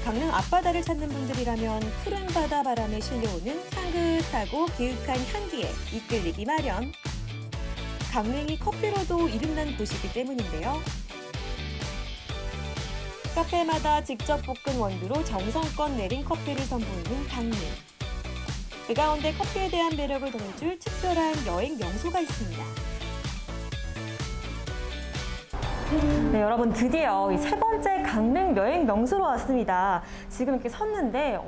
강릉 앞바다를 찾는 분들이라면 푸른 바다 바람에 실려오는 향긋하고 기윽한 향기에 이끌리기 마련. 강릉이 커피로도 이름난 곳이기 때문인데요. 카페마다 직접 볶은 원두로 정성껏 내린 커피를 선보이는 강릉. 그 가운데 커피에 대한 매력을 더해줄 특별한 여행 명소가 있습니다. 네, 여러분 드디어 이 세 번째 강릉 여행 명소로 왔습니다. 지금 이렇게 섰는데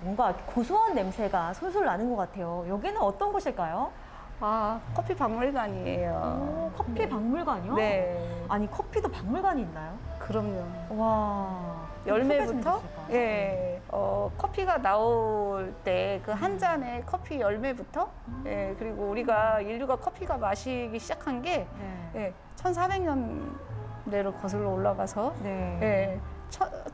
뭔가 고소한 냄새가 솔솔 나는 것 같아요. 여기는 어떤 곳일까요? 아, 커피 박물관이에요. 커피 박물관이요? 네. 아니 커피도 박물관이 있나요? 그럼요. 와. 열매부터, 소개 좀 예, 커피가 나올 때 그 한 잔의 커피 열매부터, 예, 그리고 우리가 인류가 커피가 마시기 시작한 게, 네. 예, 1400년대로 거슬러 올라가서, 네. 예,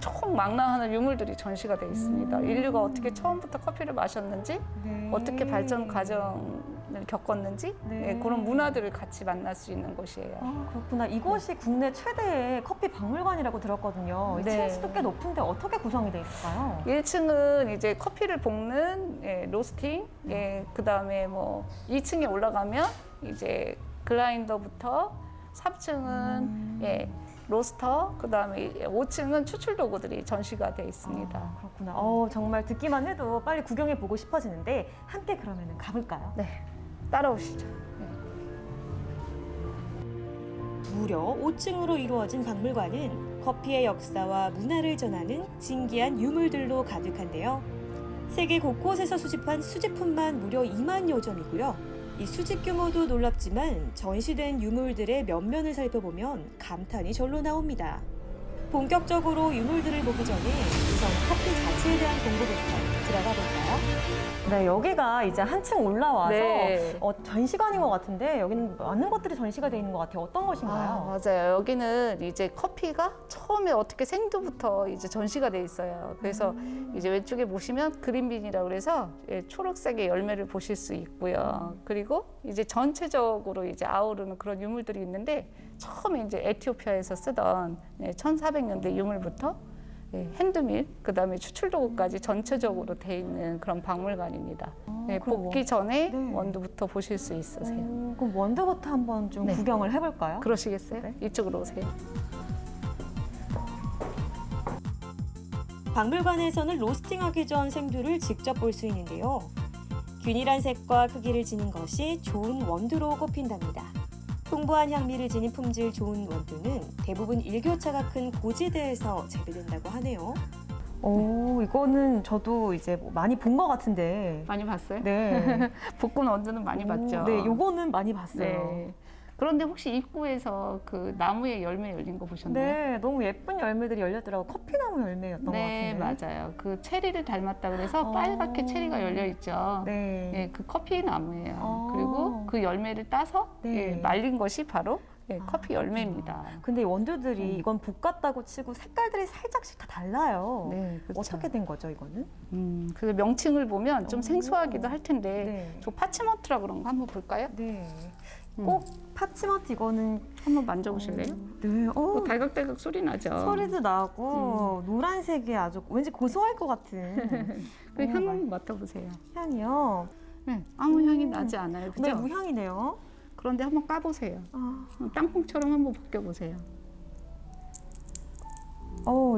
총망라하는 유물들이 전시가 되어 있습니다. 인류가 어떻게 처음부터 커피를 마셨는지, 네. 어떻게 발전 과정을 겪었는지, 네. 예, 그런 문화들을 같이 만날 수 있는 곳이에요. 아, 그렇구나. 이곳이 국내 최대의 커피 박물관이라고 들었거든요. 네. 층수도 꽤 높은데 어떻게 구성이 돼 있을까요? 1층은 이제 커피를 볶는 로스팅, 그 다음에 뭐 2층에 올라가면 이제 글라인더부터 3층은 로스터, 그 다음에 5층은 추출 도구들이 전시가 되어 있습니다. 아, 그렇구나. 정말 듣기만 해도 빨리 구경해 보고 싶어지는데 함께 그러면 가볼까요? 네, 따라오시죠. 무려 5층으로 이루어진 박물관은 커피의 역사와 문화를 전하는 진기한 유물들로 가득한데요. 세계 곳곳에서 수집한 수집품만 무려 2만여 점이고요. 이 수집 규모도 놀랍지만 전시된 유물들의 면면을 살펴보면 감탄이 절로 나옵니다. 본격적으로 유물들을 보기 전에 우선 커피 자체에 대한 공부부터 들어가 볼까요? 네, 여기가 이제 한층 올라와서 네. 전시관인 것 같은데 여기는 많은 것들이 전시가 되어 있는 것 같아요. 어떤 아, 것인가요? 맞아요. 여기는 이제 커피가 처음에 어떻게 생두부터 이제 전시가 돼 있어요. 그래서 이제 왼쪽에 보시면 그린빈이라고 그래서 초록색의 열매를 보실 수 있고요. 그리고 이제 전체적으로 이제 아우르는 그런 유물들이 있는데 처음에 이제 에티오피아에서 쓰던 1400년대 유물부터 핸드밀, 그 다음에 추출도구까지 전체적으로 돼 있는 그런 박물관입니다. 그럼 볶기 전에 네. 원두부터 보실 수 있으세요. 그럼 원두부터 한번 좀 네. 구경을 해볼까요? 그러시겠어요? 네. 이쪽으로 오세요. 박물관에서는 로스팅하기 전 생두를 직접 볼 수 있는데요. 균일한 색과 크기를 지닌 것이 좋은 원두로 꼽힌답니다. 풍부한 향미를 지닌 품질 좋은 원두는 대부분 일교차가 큰 고지대에서 재배된다고 하네요. 이거는 저도 이제 많이 본 것 같은데. 많이 봤어요? 네. 볶은 원두는 많이 봤죠. 네, 요거는 많이 봤어요. 네. 그런데 혹시 입구에서 그 나무에 열매 열린 거 보셨나요? 네, 너무 예쁜 열매들이 열렸더라고요. 커피나무 열매였던 네, 것 같은데. 맞아요. 그 체리를 닮았다 그래서 빨갛게 체리가 열려 있죠. 네. 예, 그 커피 나무예요. 아. 그리고 그 열매를 따서 네. 말린 것이 바로 커피 열매입니다. 근데 이 원두들이 이건 볶았다고 치고 색깔들이 살짝씩 다 달라요. 네, 그렇죠. 어떻게 된 거죠, 이거는? 그 명칭을 보면 좀 생소하기도 할 텐데 네. 저 파치먼트라 그런 거 한번 볼까요? 네. 꼭 파치먼트 이거는 한번 만져보실래요? 네. 달각달각 소리 나죠? 소리도 나고 노란색이 아주 왠지 고소할 것 같은 그 향 한번 맡아보세요. 향이요. 네, 아무 향이 나지 않아요, 그죠? 네, 무향이네요. 그런데 한번 까보세요. 아. 땅콩처럼 한번 벗겨보세요.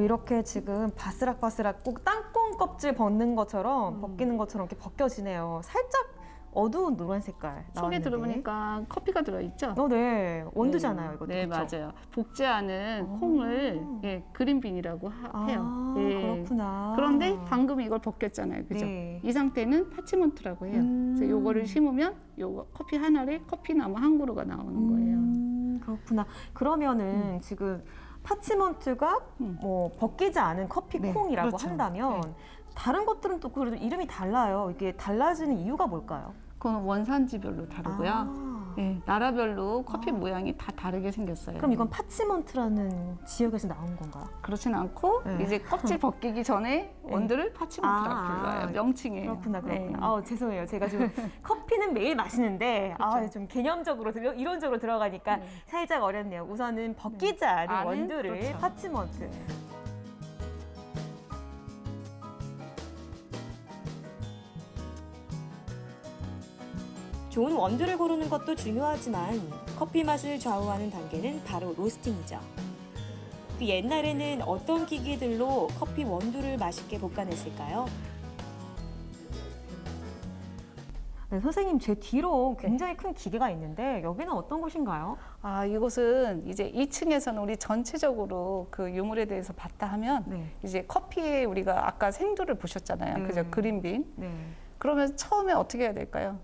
이렇게 지금 바스락바스락 꼭 땅콩 껍질 벗는 것처럼 벗기는 것처럼 이렇게 벗겨지네요. 살짝 어두운 노란 색깔 속에 나왔는데. 들어보니까 커피가 들어있죠? 네. 원두잖아요, 이것도. 네, 그쵸? 맞아요. 볶지 않은 콩을 그린빈이라고 해요. 그렇구나. 그런데 방금 이걸 벗겼잖아요, 그죠? 네. 이 상태는 파치먼트라고 해요. 그래서 요거를 심으면 요거 커피 한 알에 커피나무 한 그루가 나오는 거예요. 그렇구나. 그러면은 지금 파치먼트가 뭐 벗기지 않은 커피 네, 콩이라고 그렇죠. 한다면 네. 다른 것들은 또 그래도 이름이 달라요. 이게 달라지는 이유가 뭘까요? 그건 원산지별로 다르고요. 네, 나라별로 커피 모양이 다 다르게 생겼어요. 그럼 이건 파치먼트라는 지역에서 나온 건가요? 그렇진 않고 네. 이제 껍질 벗기기 전에 원두를 파치먼트라고 불러요. 명칭이에요. 그렇구나. 네. 죄송해요. 제가 좀 커피는 매일 마시는데 그렇죠. 좀 개념적으로 이론적으로 들어가니까 살짝 어렵네요. 우선은 벗기지 않은 안은 원두를 그렇죠. 파치먼트. 좋은 원두를 고르는 것도 중요하지만 커피 맛을 좌우하는 단계는 바로 로스팅이죠. 그 옛날에는 어떤 기기들로 커피 원두를 맛있게 볶아냈을까요? 네, 선생님 제 뒤로 굉장히 큰 기계가 있는데 여기는 어떤 곳인가요? 아, 이곳은 이제 2층에서는 우리 전체적으로 그 유물에 대해서 봤다 하면 네. 이제 커피에 우리가 아까 생두를 보셨잖아요. 네. 그죠? 그린빈. 네. 그러면 처음에 어떻게 해야 될까요?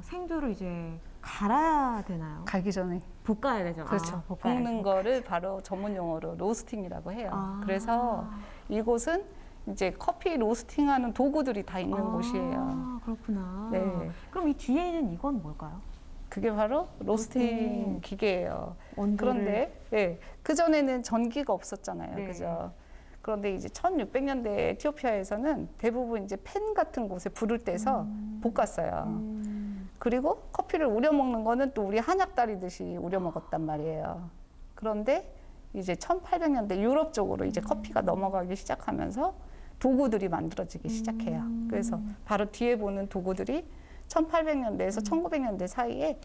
생두를 이제 갈아야 되나요? 갈기 전에. 볶아야 되죠. 그렇죠. 볶아야죠. 볶는 거를 바로 전문 용어로 로스팅이라고 해요. 아. 그래서 이곳은 이제 커피 로스팅하는 도구들이 다 있는 곳이에요. 그렇구나. 네. 그럼 이 뒤에 있는 이건 뭘까요? 그게 바로 로스팅 로스팅. 기계예요. 원두를- 그런데 그 전에는 전기가 없었잖아요. 네. 그죠? 그런데 이제 1600년대 에티오피아에서는 대부분 이제 팬 같은 곳에 불을 떼서 볶았어요. 그리고 커피를 우려 먹는 거는 또 우리 한약 따리듯이 우려 먹었단 말이에요. 그런데 이제 1800년대 유럽 쪽으로 이제 커피가 넘어가기 시작하면서 도구들이 만들어지기 시작해요. 그래서 바로 뒤에 보는 도구들이 1800년대에서 1900년대 사이에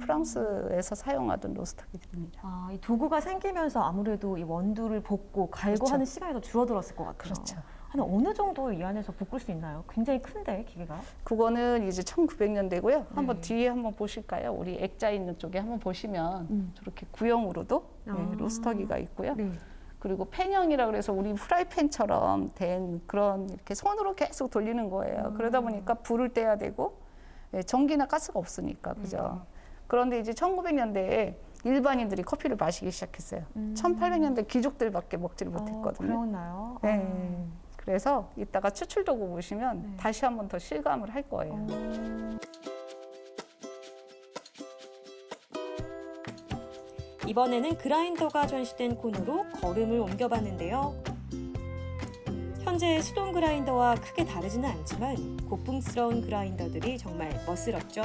프랑스에서 사용하던 로스터기들입니다. 이 도구가 생기면서 아무래도 이 원두를 볶고 갈고 그렇죠. 하는 시간이 더 줄어들었을 것 같아요. 그렇죠. 한 어느 정도 이 안에서 볶을 수 있나요? 굉장히 큰데 기계가. 그거는 이제 1900년대고요. 한번 네. 뒤에 한번 보실까요? 우리 액자 있는 쪽에 한번 보시면 저렇게 구형으로도 로스터기가 있고요. 네. 그리고 팬형이라 그래서 우리 프라이팬처럼 된 그런 이렇게 손으로 계속 돌리는 거예요. 그러다 보니까 불을 떼야 되고 전기나 가스가 없으니까 그죠. 그런데 이제 1900년대에 일반인들이 커피를 마시기 시작했어요. 1800년대 귀족들밖에 먹지를 못했거든요. 그렇나요? 네. 그래서 이따가 추출 도구 보시면 네. 다시 한 번 더 실감을 할 거예요. 이번에는 그라인더가 전시된 콘으로 거름을 옮겨봤는데요. 현재의 수동 그라인더와 크게 다르지는 않지만 고풍스러운 그라인더들이 정말 멋스럽죠.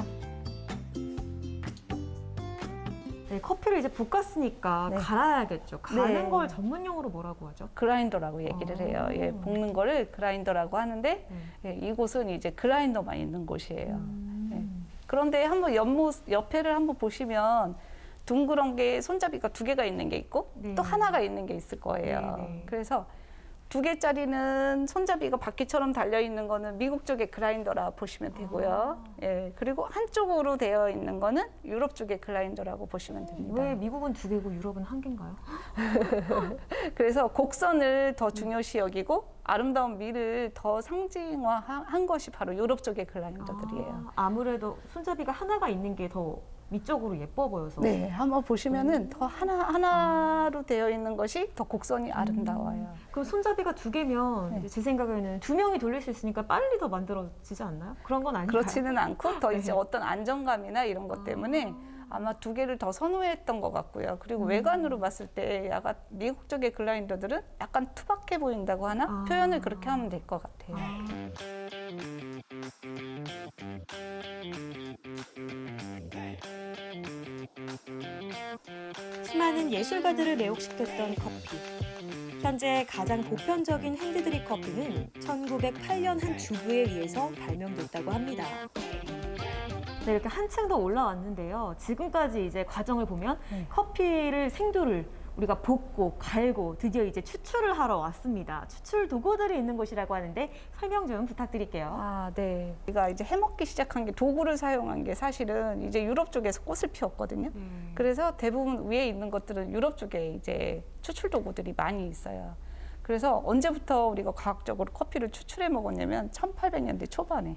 네, 커피를 이제 볶았으니까 네. 갈아야겠죠. 가는 네. 걸 전문용어로 뭐라고 하죠? 그라인더라고 얘기를 해요. 예, 볶는 거를 그라인더라고 하는데 이곳은 이제 그라인더만 있는 곳이에요. 예. 그런데 한번 옆에를 한번 보시면 둥그런 게 손잡이가 2개가 있는 게 있고 네. 또 하나가 있는 게 있을 거예요. 네, 네. 그래서 2개짜리는 손잡이가 바퀴처럼 달려 있는 거는 미국 쪽의 그라인더라 보시면 되고요. 예, 그리고 한쪽으로 되어 있는 거는 유럽 쪽의 그라인더라고 보시면 됩니다. 왜 미국은 2개고 유럽은 1개인가요? 그래서 곡선을 더 중요시 여기고 아름다운 미를 더 상징화한 것이 바로 유럽 쪽의 그라인더들이에요. 아무래도 손잡이가 하나가 있는 게 더 미적으로 예뻐 보여서. 네, 한번 보시면은 더 하나로 되어 있는 것이 더 곡선이 아름다워요. 그럼 손잡이가 2개면 네. 이제 제 생각에는 2명이 돌릴 수 있으니까 빨리 더 만들어지지 않나요? 그런 건 아닌가요? 그렇지는 않고 더 이제 네. 어떤 안정감이나 이런 것 때문에 아마 2개를 더 선호했던 것 같고요. 그리고 외관으로 봤을 때 약간 미국 쪽의 글라인더들은 약간 투박해 보인다고 하나? 표현을 그렇게 하면 될 것 같아요. 수많은 예술가들을 매혹시켰던 커피. 현재 가장 보편적인 핸드드립 커피는 1908년 한 주부에 의해서 발명됐다고 합니다. 네, 이렇게 한층 더 올라왔는데요. 지금까지 이제 과정을 보면 네. 커피를 생두를 우리가 볶고 갈고 드디어 이제 추출을 하러 왔습니다. 추출 도구들이 있는 곳이라고 하는데 설명 좀 부탁드릴게요. 아, 네. 우리가 이제 해먹기 시작한 게 도구를 사용한 게 사실은 이제 유럽 쪽에서 꽃을 피웠거든요. 그래서 대부분 위에 있는 것들은 유럽 쪽에 이제 추출 도구들이 많이 있어요. 그래서 언제부터 우리가 과학적으로 커피를 추출해 먹었냐면 1800년대 초반에.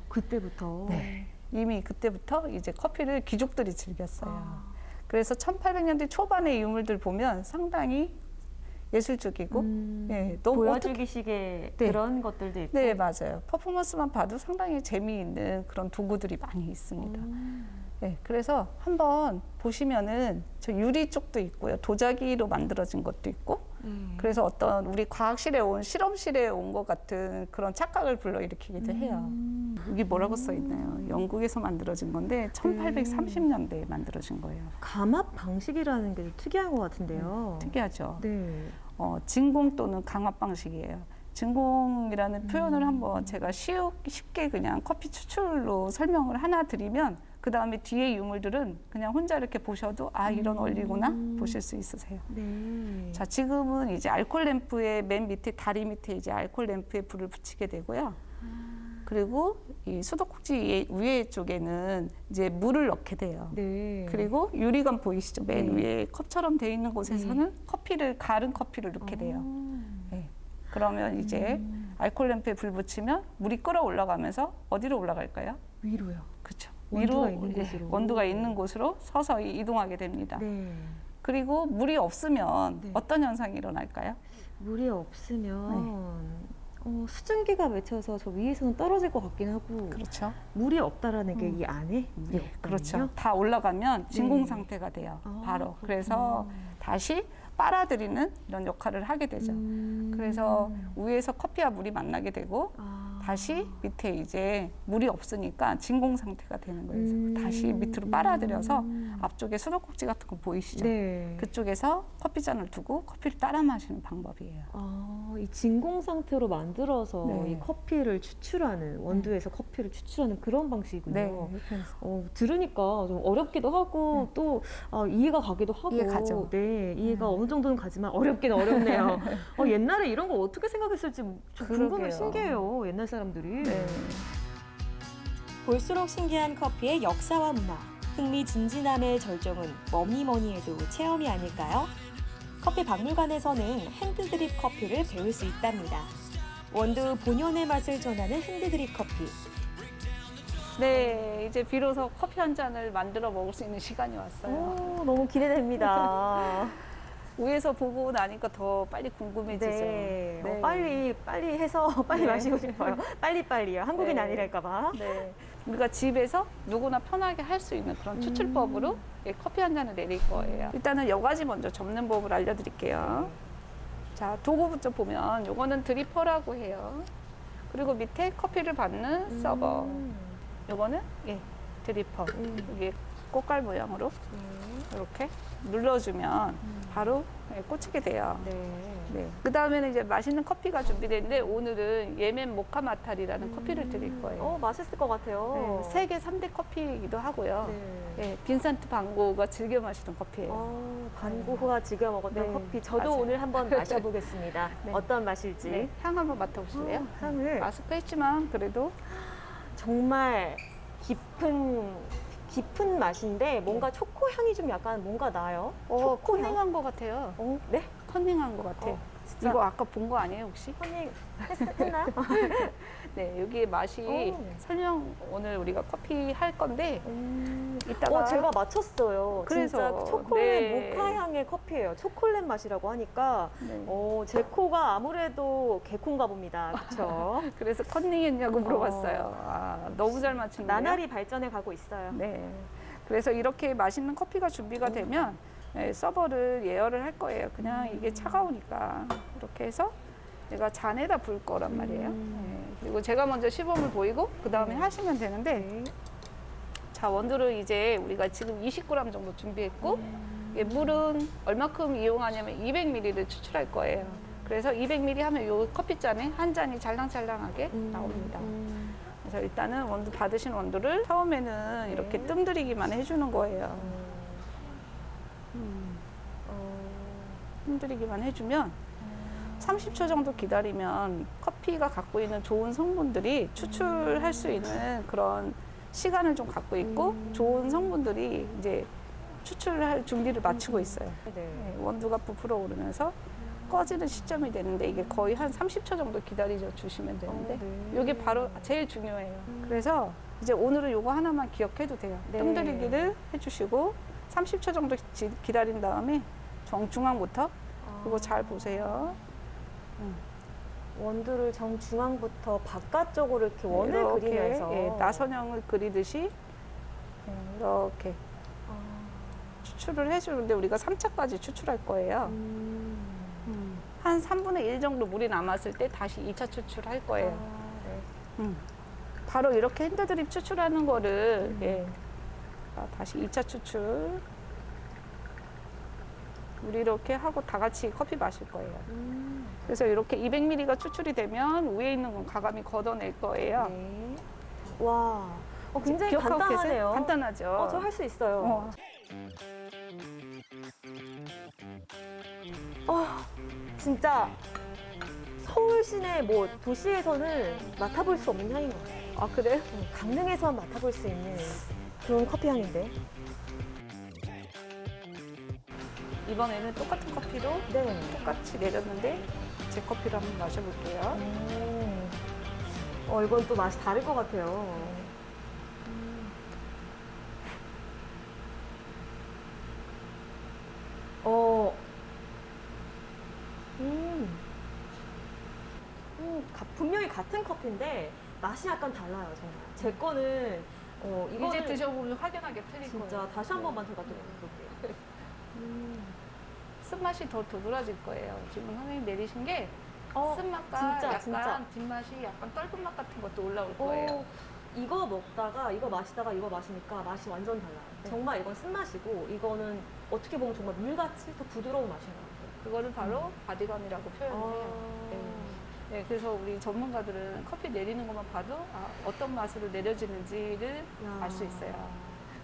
그때부터. 네. 이미 그때부터 이제 커피를 귀족들이 즐겼어요. 그래서 1800년대 초반의 유물들 보면 상당히 예술적이고 예, 너무 보여주기식의 네. 그런 것들도 있고. 네, 맞아요. 퍼포먼스만 봐도 상당히 재미있는 그런 도구들이 많이 있습니다. 네, 그래서 한번 보시면은 저 유리 쪽도 있고요. 도자기로 만들어진 것도 있고. 그래서 어떤 우리 과학실에 온 실험실에 온 것 같은 그런 착각을 불러일으키기도 해요. 여기 뭐라고 써 있나요? 영국에서 만들어진 건데 1830년대에 만들어진 거예요. 감압 방식이라는 게 좀 특이한 것 같은데요. 특이하죠. 네. 진공 또는 강압 방식이에요. 진공이라는 표현을 한번 제가 쉽게 그냥 커피 추출로 설명을 하나 드리면 그 다음에 뒤에 유물들은 그냥 혼자 이렇게 보셔도 아 이런 원리구나 보실 수 있으세요. 네. 자, 지금은 이제 알콜 램프의 맨 밑에 다리 밑에 이제 알콜 램프에 불을 붙이게 되고요. 그리고 이 수도꼭지 위에 쪽에는 이제 물을 넣게 돼요. 네. 그리고 유리관 보이시죠? 맨 네. 위에 컵처럼 돼 있는 곳에서는 가른 커피를 넣게 돼요. 네. 그러면 이제 알콜 램프에 불 붙이면 물이 끓어 올라가면서 어디로 올라갈까요? 위로요. 그렇죠. 원두가 있는 곳으로. 원두가 있는 곳으로 서서히 이동하게 됩니다. 네. 그리고 물이 없으면 네. 어떤 현상이 일어날까요? 물이 없으면 수증기가 맺혀서 저 위에서는 떨어질 것 같긴 하고 그렇죠. 물이 없다라는 게 이 안에 물이 네, 없다면요? 그렇죠. 다 올라가면 진공 네. 상태가 돼요. 아, 바로. 그렇구나. 그래서 다시 빨아들이는 이런 역할을 하게 되죠. 그래서 위에서 커피와 물이 만나게 되고 다시 밑에 이제 물이 없으니까 진공 상태가 되는 거예요. 그래서 다시 밑으로 빨아들여서 앞쪽에 수도꼭지 같은 거 보이시죠? 네. 그쪽에서 커피잔을 두고 커피를 따라 마시는 방법이에요. 이 진공 상태로 만들어서 네. 이 커피를 추출하는 원두에서 커피를 추출하는 그런 방식이군요. 네. 이렇게 해서. 들으니까 좀 어렵기도 하고 또 이해가 가기도 하고 이해 가죠. 네, 이해가 어느 정도는 가지만 어렵긴 어렵네요. 옛날에 이런 거 어떻게 생각했을지 좀 궁금해 그러게요. 신기해요. 옛날 사람들이. 네. 볼수록 신기한 커피의 역사와 문화, 흥미진진함의 절정은 뭐니 해도 체험이 아닐까요? 커피 박물관에서는 핸드드립 커피를 배울 수 있답니다. 원두 본연의 맛을 전하는 핸드드립 커피. 네, 이제 비로소 커피 한 잔을 만들어 먹을 수 있는 시간이 왔어요. 너무 기대됩니다. 위에서 보고 나니까 더 빨리 궁금해지죠. 네. 네. 빨리 해서 빨리 네. 마시고 싶어요. 빨리빨리요. 한국인 네. 아니랄까봐. 네. 우리가 집에서 누구나 편하게 할 수 있는 그런 추출법으로 커피 한 잔을 내릴 거예요. 일단은 여가지 먼저 접는 법을 알려드릴게요. 자, 도구부터 보면 요거는 드리퍼라고 해요. 그리고 밑에 커피를 받는 서버. 요거는 드리퍼. 이게 꽃갈 모양으로 이렇게 눌러주면 바로 꽂히게 돼요. 네. 그 다음에는 이제 맛있는 커피가 준비되는데 오늘은 예멘 모카 마탈이라는 커피를 드릴 거예요. 맛있을 것 같아요. 네, 세계 3대 커피이기도 하고요. 네. 네, 빈센트 반 고흐가 즐겨 마시던 커피예요. 반고흐가 즐겨 먹었던 네, 커피. 저도 맞아요. 오늘 한번 마셔보겠습니다. 네. 어떤 맛일지. 네, 향 한번 맡아보실래요? 향을 마스크했지만 그래도 정말 깊은 맛인데 뭔가 초코 향이 좀 약간 뭔가 나요. 초코 향. 컨닝한 것 같아요. 네? 컨닝한 것 같아요. 진짜 이거 아까 본 거 아니에요 혹시? 컨닝 했나요? 네, 여기에 맛이 설명 오늘 우리가 커피 할 건데 이따가 제가 맞췄어요. 진짜 그래서, 초콜릿 네. 모카 향의 커피예요. 초콜릿 맛이라고 하니까 네. 제 코가 아무래도 개콘가 봅니다. 그렇죠? 그래서 컨닝했냐고 물어봤어요. 너무 잘 맞추는데요. 나날이 발전해 가고 있어요. 네. 그래서 이렇게 맛있는 커피가 준비가 되면 서버를 예열을 할 거예요. 그냥 이게 차가우니까 이렇게 해서 내가 잔에다 부을 거란 말이에요. 네. 그리고 제가 먼저 시범을 보이고 그 다음에 하시면 되는데 자, 원두를 이제 우리가 지금 20g 정도 준비했고 물은 얼마큼 이용하냐면 200ml를 추출할 거예요. 그래서 200ml 하면 이 커피잔에 한 잔이 잘랑잘랑하게 나옵니다. 그래서 일단은 원두 받으신 원두를 처음에는 이렇게 뜸들이기만 해주는 거예요. 뜸들이기만 해주면 30초 정도 기다리면 커피가 갖고 있는 좋은 성분들이 추출할 수 있는 그런 시간을 좀 갖고 있고 좋은 성분들이 이제 추출할 준비를 마치고 있어요. 네, 원두가 부풀어 오르면서 꺼지는 시점이 되는데 이게 거의 한 30초 정도 기다려 주시면 되는데 이게 바로 제일 중요해요. 그래서 이제 오늘은 요거 하나만 기억해도 돼요. 뜸들이기를 해주시고 30초 정도 기다린 다음에 정중앙부터 그거 잘 보세요. 원두를 정중앙부터 바깥쪽으로 이렇게 원을 이렇게, 그리면서 나선형을 그리듯이 이렇게 추출을 해주는데 우리가 3차까지 추출할 거예요. 한 3분의 1 정도 물이 남았을 때 다시 2차 추출할 거예요. 바로 이렇게 핸드드립 추출하는 거를 다시 2차 추출 우리 이렇게 하고 다 같이 커피 마실 거예요. 그래서 이렇게 200ml가 추출이 되면 위에 있는 건 가감이 걷어낼 거예요. 와, 굉장히 기억하고 간단하네요. 계세요? 간단하죠. 저 할 수 있어요. 진짜 서울 시내 뭐 도시에서는 맡아볼 수 없는 향인 것 같아요. 아, 그래요? 강릉에서만 맡아볼 수 있는 그런 커피 향인데. 이번에는 똑같은 커피로 네. 똑같이 내렸는데 제 커피로 한번 마셔볼게요. 이건 또 맛이 다를 것 같아요. 분명히 같은 커피인데 맛이 약간 달라요, 정말. 제 거는 이제 이거는 드셔보면 확연하게 틀릴 진짜 거예요. 다시 한 번만 제가 또 먹어볼게요. 쓴맛이 더 도드라질 거예요. 지금 선생님 내리신 게 쓴맛과 진짜, 약간 진짜. 뒷맛이 약간 떫은 맛 같은 것도 올라올 거예요. 이거 먹다가 이거 마시다가 이거 마시니까 맛이 완전 달라요. 네. 정말 이건 쓴맛이고 이거는 어떻게 보면 정말 물같이 더 부드러운 맛인 것 같아요. 그거를 바로 바디감이라고 표현을 해요. 네, 그래서 우리 전문가들은 커피 내리는 것만 봐도 어떤 맛으로 내려지는지를 알 수 있어요.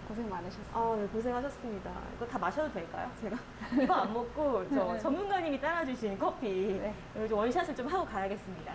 고생 많으셨어요. 네, 고생하셨습니다. 이거 다 마셔도 될까요? 제가 이거 안 먹고 저 전문가님이 따라주신 커피 네. 이거 좀 원샷을 좀 하고 가야겠습니다.